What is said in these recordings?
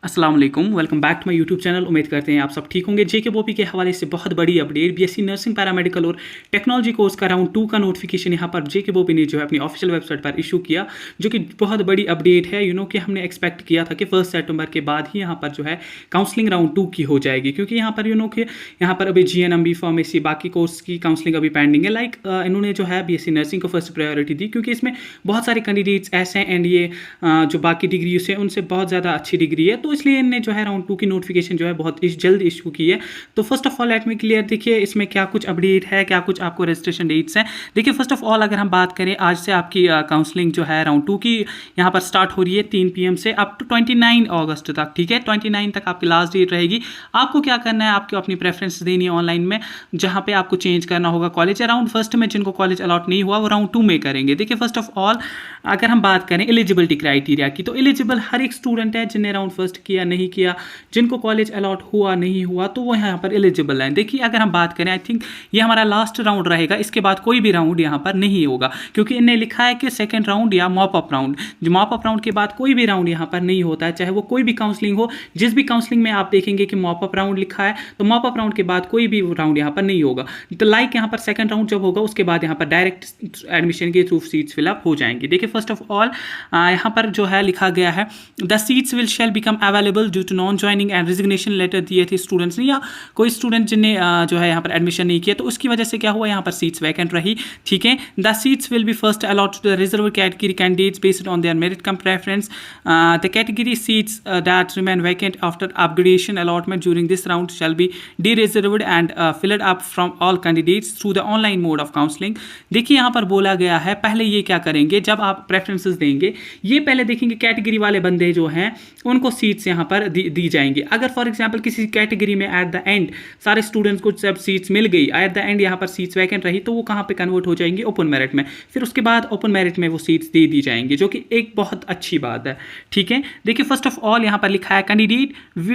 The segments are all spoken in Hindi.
अस्सलाम वालेकुम, welcome back to my YouTube channel. उम्मीद करते हैं आप सब ठीक होंगे। जेके बोपी के हवाले से बहुत बड़ी अपडेट, बीएससी नर्सिंग पैरामेडिकल और टेक्नोलॉजी कोर्स का राउंड 2 का नोटिफिकेशन यहाँ पर जेके बोपी ने जो है अपनी ऑफिशियल वेबसाइट पर इशू किया, जो कि बहुत बड़ी अपडेट है। कि हमने एक्सपेक्ट किया था कि 1 सितंबर के बाद ही यहाँ पर जो है काउंसलिंग राउंड 2 की हो जाएगी, क्योंकि यहाँ पर कि यहाँ पर अभी GNMB फार्मेसी बाकी कोर्स की काउंसलिंग अभी पेंडिंग है। इन्होंने जो है बीएससी नर्सिंग को फर्स्ट प्रायोरिटी दी, क्योंकि इसमें बहुत सारे कैंडिडेट्स ऐसे हैं एंड ये जो बाकी डिग्री से उनसे बहुत ज़्यादा अच्छी डिग्री है, तो इसलिए इन्हें जो है राउंड 2 की नोटिफिकेशन जो है बहुत जल्द इशू की है। तो first of all let me clear, देखिए इसमें क्या कुछ अपडेट है, क्या कुछ आपको रजिस्ट्रेशन डेट्स हैं। देखिए फर्स्ट ऑफ ऑल अगर हम बात करें, आज से आपकी काउंसलिंग जो है राउंड 2 की यहाँ पर स्टार्ट हो रही है 3 PM से अप टू 29 अगस्त तक। ठीक है, 29 तक आपकी लास्ट डेट रहेगी। आपको क्या करना है, आपको अपनी प्रेफरेंस देनी है ऑनलाइन में, जहाँ पे आपको चेंज करना होगा कॉलेज। राउंड फर्स्ट में जिनको कॉलेज अलॉट नहीं हुआ वो राउंड 2 में करेंगे। देखिए फर्स्ट ऑफ ऑल अगर हम बात करें एलिजिबिलिटी क्राइटेरिया की, तो एलिजिबल हर एक स्टूडेंट है जिन्हें राउंड फर्स्ट किया नहीं किया, जिनको कॉलेज अलॉट हुआ नहीं हुआ, तो वो यहाँ पर एलिजिबल हैं। देखिए अगर हम बात करें, आई थिंक ये हमारा लास्ट राउंड रहेगा, इसके बाद कोई भी राउंड यहाँ पर नहीं होगा, क्योंकि इन्हें लिखा है कि सेकंड राउंड या मॉप अप राउंड। जो मॉप अप राउंड के बाद कोई भी राउंड यहाँ पर नहीं होता है, चाहे वो कोई भी काउंसलिंग हो। जिस भी काउंसलिंग में आप देखेंगे कि मॉप अप राउंड लिखा है, तो मॉप अप राउंड के बाद कोई भी राउंड यहाँ पर नहीं होगा। तो यहाँ पर सेकंड राउंड जब होगा उसके बाद यहाँ पर डायरेक्ट एडमिशन के थ्रू सीट्स फिलअप हो जाएंगी। देखिए फर्स्ट ऑफ ऑल यहाँ पर जो है लिखा गया है, the seats will shall become available due to non joining and resignation letter दिए थे स्टूडेंट्स ने, या कोई स्टूडेंट जिन्हें जो है यहाँ पर एडमिशन नहीं किया, तो उसकी वजह से क्या हुआ, यहाँ पर सीट्स वैकेंट रही। ठीक है, the seats will be first allot to the reserve category candidates based on their merit cum preference. The category seats that remain vacant after upgradation allotment during this round shall be dereserved and filled up from all candidates through the online mode of counselling. देखिए यहाँ पर बोला गया है, पहले ये क्या करेंगे, जब आप प्रेफरेंसेस देंगे, ये पहले देखेंगे कैटेगरी वाले बंदे जो हैं उनको सीट्स यहाँ पर दी जाएंगी। अगर फॉर एग्जांपल किसी कैटेगरी में एट द एंड सारे स्टूडेंट्स को जब सीट्स मिल गई, एट द एंड यहाँ पर सीट्स वैकेंट रही, तो वो कहाँ पे कन्वर्ट हो जाएंगी, ओपन मेरिट में। फिर उसके बाद ओपन मेरिट में वो सीट्स दे दी जाएंगी, जो कि एक बहुत अच्छी बात है। ठीक है, देखिए फर्स्ट ऑफ ऑल यहाँ पर लिखा है candidate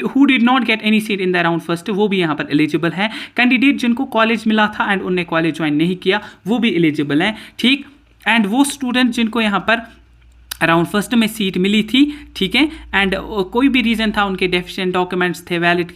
who did not get any seat in the round first, वो भी यहाँ पर एलिजिबल है। कैंडिडेट जिनको कॉलेज मिला था एंड उन्होंने कॉलेज ज्वाइन नहीं किया, वो भी एलिजिबल है। ठीक, एंड वो स्टूडेंट जिनको यहाँ पर राउंड फर्स्ट में सीट मिली थी, ठीक है, एंड कोई भी रीज़न था, उनके डेफिशिएंट डॉक्यूमेंट्स थे, वैलिड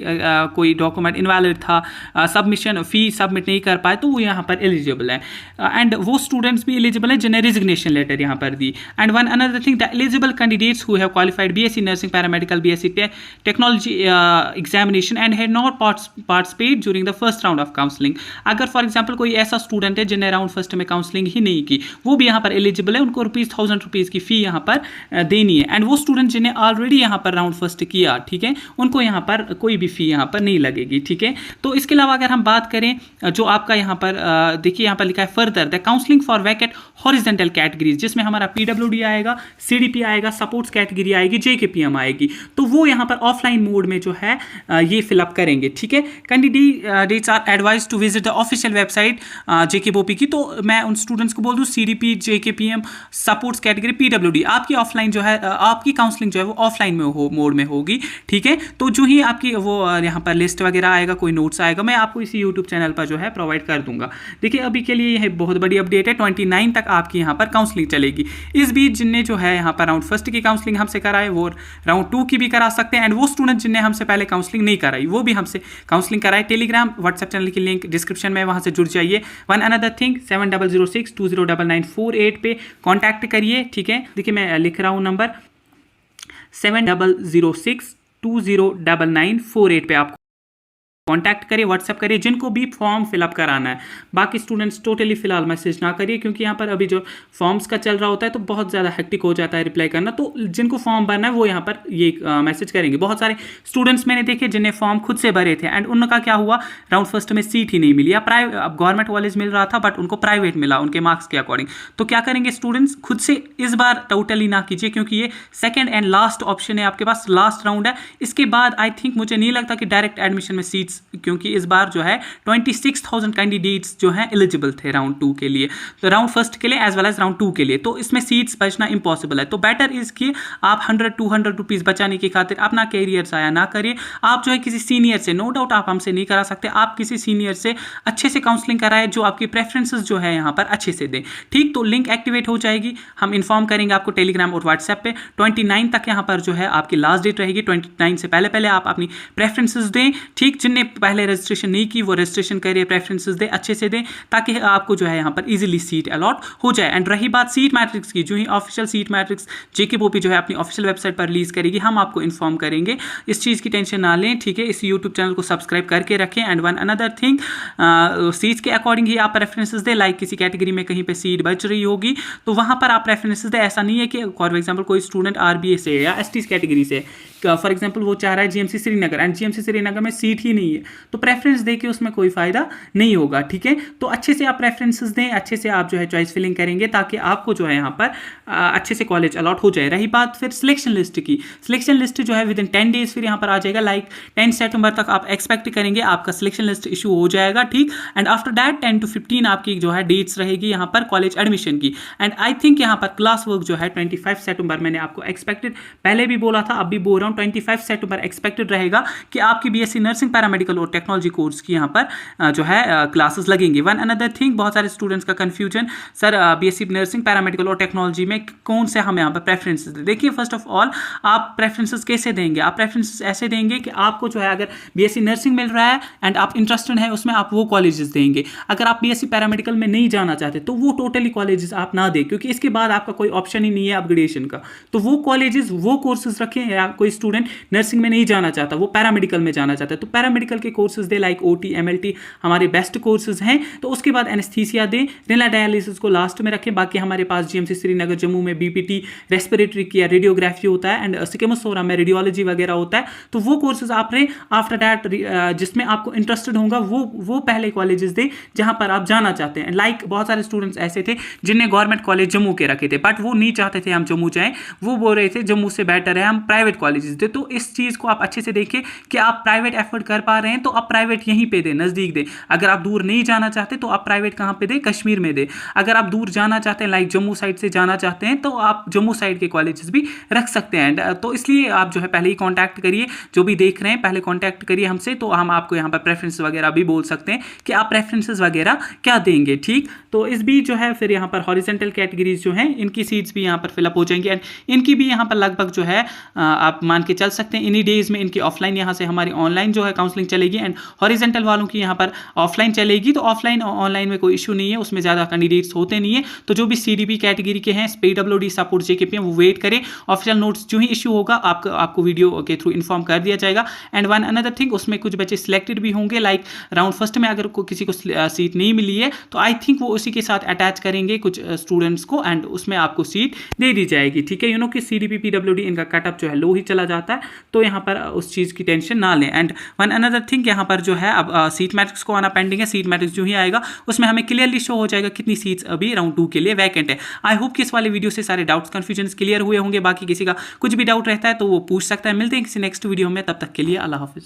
कोई डॉक्यूमेंट इनवैलिड था, सबमिशन फ़ी सबमिट नहीं कर पाए, तो वो यहाँ पर एलिजिबल है। एंड वो स्टूडेंट्स भी एलिजिबल हैं जिन्हें रिजिग्नेशन लेटर यहाँ पर दी। And one another thing, the eligible candidates who have qualified BSc nursing paramedical, BSc technology examination and had not participate during the first round of counselling. अगर फॉर एग्जाम्पल कोई ऐसा स्टूडेंट है जिन्हें राउंड फर्स्ट में काउंसलिंग ही नहीं की, वो भी यहाँ पर एलिजिबल है, उनको ₹1000 की फ़ी यहाँ पर देनी है। एंड वो स्टूडेंट जिन्हें ऑलरेडी यहाँ पर राउंड फर्स्ट किया, ठीक है, उनको यहाँ पर कोई भी फी यहाँ पर नहीं लगेगी। ठीक है, तो इसके अलावा अगर हम बात करें, जो आपका यहाँ पर देखिए यहाँ पर लिखा है further the counselling for vacant horizontal categories, जिसमें हमारा PWD आएगा, CDP आएगा, सपोर्ट्स कैटेगरी आएगी, JKPM आएगी, तो वो यहाँ पर ऑफलाइन मोड में जो है ये फिलअप करेंगे। ठीक है, candidates are advise to visit the official website JKBOP की। तो मैं उन स्टूडेंट्स को बोल दूँ CDP, JKPM, supports category, PWD, आपकी ऑफलाइन जो है, आपकी काउंसलिंग जो है वो ऑफलाइन में मोड में होगी। ठीक है, तो जो ही आपकी वो यहाँ पर लिस्ट वगैरह आएगा, कोई नोट्स आएगा, मैं आपको इसी यूट्यूब चैनल पर जो है प्रोवाइड कर दूंगा। देखिए अभी के लिए यह बहुत बड़ी अपडेट है, 29 तक आपकी यहाँ पर काउंसलिंग चलेगी। इस बीच जिनने जो है यहाँ पर राउंड फर्स्ट की काउंसलिंग हमसे कराए, वो राउंड 2 की भी करा सकते हैं। एंड वो स्टूडेंट जिनने हमसे पहले काउंसलिंग नहीं कराई, वो भी हमसे काउंसलिंग कराए। टेलीग्राम, व्हाट्सएप चैनल की लिंक डिस्क्रिप्शन में, वहाँ से जुड़ जाइए। वन अनदर थिंग, 7006209948 पे कॉन्टैक्ट करिए। ठीक है, देखिए मैं लिख रहा हूँ नंबर 7006209948 पे आपको कॉन्टैक्ट करिए, व्हाट्सएप करिए, जिनको भी फॉर्म फिलअप कराना है। बाकी स्टूडेंट्स टोटली फिलहाल मैसेज ना करिए, क्योंकि यहाँ पर अभी जो फॉर्म्स का चल रहा होता है तो बहुत ज़्यादा हेक्टिक हो जाता है रिप्लाई करना। तो जिनको फॉर्म भरना है वो यहाँ पर ये मैसेज करेंगे। बहुत सारे स्टूडेंट्स मैंने देखे जिन्हें फॉर्म खुद से भरे थे एंड उनका क्या हुआ, राउंड फर्स्ट में सीट ही नहीं मिली, या अब गवर्नमेंट कॉलेज मिल रहा था बट उनको प्राइवेट मिला उनके मार्क्स के अकॉर्डिंग। तो क्या करेंगे स्टूडेंट्स, खुद से इस बार टोटली ना कीजिए, क्योंकि ये सेकेंड एंड लास्ट ऑप्शन है, आपके पास लास्ट राउंड है। इसके बाद आई थिंक मुझे नहीं लगता कि डायरेक्ट एडमिशन में सीट्स सीट्स, क्योंकि इस बार जो है 26,000 कैंडिडेट्स जो हैं एलिजिबल थे राउंड 2 के लिए, तो राउंड फर्स्ट के लिए एज वेल एज राउंड 2 के लिए, तो इसमें सीट्स बचना इम्पॉसिबल है। तो बेटर इज़ कि आप 100-200 रुपीज़ बचाने की खातिर अपना कैरियर ज़ाया ना करिए। आप जो है किसी सीनियर से, नो डाउट आप हमसे नहीं करा सकते, आप किसी सीनियर से अच्छे से काउंसलिंग कराएं जो आपकी प्रेफरेंसेस जो है यहाँ पर अच्छे से दें, ठीक। तो लिंक एक्टिवेट हो जाएगी, हम इन्फॉर्म करेंगे आपको टेलीग्राम और व्हाट्सएप पे। 29 तक यहाँ पर जो है आपकी लास्ट डेट रहेगी, 29 से पहले पहले आप अपनी प्रेफरेंसेस दें, ठीक। जिनने पहले रजिस्ट्रेशन नहीं की वो रजिस्ट्रेशन करिए, प्रेफरेंसेस दें, अच्छे से दें, ताकि आपको जो है यहाँ पर इजीली सीट अलॉट हो जाए। एंड रही बात सीट मैट्रिक्स की, जो ही ऑफिशियल सीट मैट्रिक्स जेके बोपी जो है अपनी ऑफिशियल वेबसाइट पर रिलीज करेगी, हम आपको इन्फॉर्म करेंगे, इस चीज़ की टेंशन ना लें, ठीक है। इस यूट्यूब चैनल को सब्सक्राइब करके रखें। And one another thing, seats के अकॉर्डिंग ही आप प्रेफरेंसेस दें, लाइक किसी कैटेगरी में कहीं पे सीट बच रही होगी तो वहाँ पर आप प्रेफरेंसेस दें। ऐसा नहीं है कि फॉर एग्जांपल कोई स्टूडेंट आरबीए से या एसटी कैटेगरी से, फॉर एग्जांपल वो चाह रहा है GMC Srinagar and GMC Srinagar में सीट ही नहीं है, तो प्रेफरेंस दे के उसमें कोई फायदा नहीं होगा, ठीक है। तो अच्छे से आप प्रेफरेंसेस दें, अच्छे से आप जो है चॉइस फिलिंग करेंगे ताकि आपको जो है यहाँ पर अच्छे से कॉलेज अलॉट हो जाए। रही बात फिर सिलेक्शन लिस्ट की, सिलेक्शन लिस्ट जो है विद इन 10 डेज फिर यहाँ पर आ जाएगा, लाइक 10 सितंबर तक आप एक्सपेक्ट करेंगे आपका सिलेक्शन लिस्ट इशू हो जाएगा, ठीक। एंड आफ्टर दैट 10 to 15 आपकी जो है डेट्स रहेगी यहाँ पर कॉलेज एडमिशन की। एंड आई थिंक यहाँ पर क्लास वर्क जो है 25 सितंबर, मैंने आपको एक्सपेक्टेड पहले भी बोला था, अब भी बोल रहा हूँ, 25 सितंबर एक्सपेक्टेड रहेगा कि आपकी बीएससी नर्सिंग पैरामेडिकल और टेक्नोलॉजी कोर्स की यहाँ पर जो है क्लासेस लगेंगी। वन अनदर थिंग, बहुत सारे स्टूडेंट्स का confusion, sir BSc nursing paramedical और टेक्नोलॉजी में कौन से हम यहाँ पर प्रेफरेंसेस दें। देखिए फर्स्ट ऑफ ऑल आप प्रेफरेंसेस कैसे देंगे, आप प्रेफरेंसेस ऐसे देंगे कि आपको जो है अगर बीएससी नर्सिंग मिल रहा है एंड आप इंटरेस्टेड है उसमें, आप वो कॉलेजेस देंगे। अगर आप बीएससी पैरामेडिकल में नहीं जाना चाहते तो वो टोटली कॉलेजेस आप ना दें, क्योंकि इसके बाद आपका कोई ऑप्शन ही नहीं है अपग्रेडेशन का। तो वो कॉलेजेस वो कोर्सेज रखें, या कोई स्टूडेंट नर्सिंग में नहीं जाना चाहता, वो पैरामेडिकल में जाना चाहता है तो पैरामेडिकल के कोर्सेज दे, लाइक ओटी एमएलटी हमारे बेस्ट कोर्सेज हैं। तो उसके बाद एनेस्थीसिया दें, रेनल डायलिसिस को लास्ट में रखें। बाकी हमारे पास जीएमसी श्रीनगर जम्मू में बीपीटी, रेस्पिरेटरी की या रेडियोग्राफी होता है, एंड सिकेमोसोरा में रेडियोलॉजी वगैरह होता है। तो वो कोर्सेज आप रहे, आफ्टर दैट जिसमें आपको इंटरेस्टेड होगा वो पहले कॉलेजेस दें जहां पर आप जाना चाहते हैं। लाइक बहुत सारे स्टूडेंट्स ऐसे थे जिन्हें गवर्नमेंट कॉलेज जम्मू के रखे थे, बट वो नहीं चाहते थे हम जम्मू जाएं, वो बोल रहे थे जम्मू से बेटर है हम प्राइवेट कॉलेजेस दें। तो इस चीज़ को आप अच्छे से देखिए कि आप प्राइवेट एफर्ट कर पा रहे हैं तो आप प्राइवेट यहीं पे दें, नज़दीक दें। अगर आप दूर नहीं जाना चाहते तो आप प्राइवेट कहाँ पे दें, कश्मीर में दें। अगर आप दूर जाना चाहते हैं, लाइक जम्मू साइड से जाना चाहते हैं, तो आप जम्मू साइड के कॉलेजेस भी रख सकते हैं। तो इसलिए आप जो है पहले ही कॉन्टैक्ट करिए, जो भी देख रहे हैं पहले कॉन्टैक्ट करिए हमसे, तो हम आपको यहाँ पर प्रेफरेंस वगैरह भी बोल सकते हैं कि आप प्रेफरेंसेस वगैरह क्या देंगे, ठीक। तो इस बीच जो है फिर यहाँ पर हॉरिजेंटल कैटेगरीज जो हैं इनकी सीट्स भी यहाँ पर फिलअप हो जाएंगी, एंड इनकी भी यहाँ पर लगभग जो है आप मान के चल सकते हैं इन्हीं डेज में इनकी ऑफलाइन यहाँ से हमारी ऑनलाइन जो है काउंसलिंग चलेगी, एंड हॉरिजेंटल वालों की यहाँ पर ऑफलाइन चलेगी। तो ऑफलाइन ऑनलाइन में कोई इशू नहीं है, उसमें ज़्यादा कैंडिडेट्स होते नहीं है। तो जो भी सीडीपी कैटेगरी के हैं, पीडब्ल्यूडी सपोर्ट जेकेपी, वो वेट करें, ऑफिशियल नोट्स जो ही इशू होगा आपको वीडियो के थ्रू इन्फॉर्म कर दिया जाएगा। एंड वन अनदर थिंग, उसमें कुछ बच्चे सिलेक्टेड भी होंगे, लाइक राउंड फर्स्ट में अगर किसी को सीट नहीं मिली है तो आई थिंक वो उसी के साथ अटैच करेंगे कुछ स्टूडेंट्स को, एंड उसमें आपको सीट दे दी जाएगी, ठीक है। कि सीडीपी पीडब्ल्यूडी इनका कटअप जो है लो ही चला जाता है, तो यहाँ पर उस चीज़ की टेंशन ना लें। एंड वन अनदर थिंग, यहाँ पर जो है अब सीट मैट्रिक्स को आना पेंडिंग है। सीट मैट्रिक्स जो ही आएगा उसमें हमें क्लियरली शो हो जाएगा कितनी सीट्स अभी राउंड 2 के लिए वैकेंट है। आई होप कि इस वाले वीडियो से सारे डाउट्स कन्फ्यूजन क्लियर हुए होंगे। बाकी किसी का कुछ भी डाउट रहता है तो वो पूछ सकता है। मिलते हैं किसी नेक्स्ट वीडियो में, तब तक के लिए अल्लाह हाफिज़।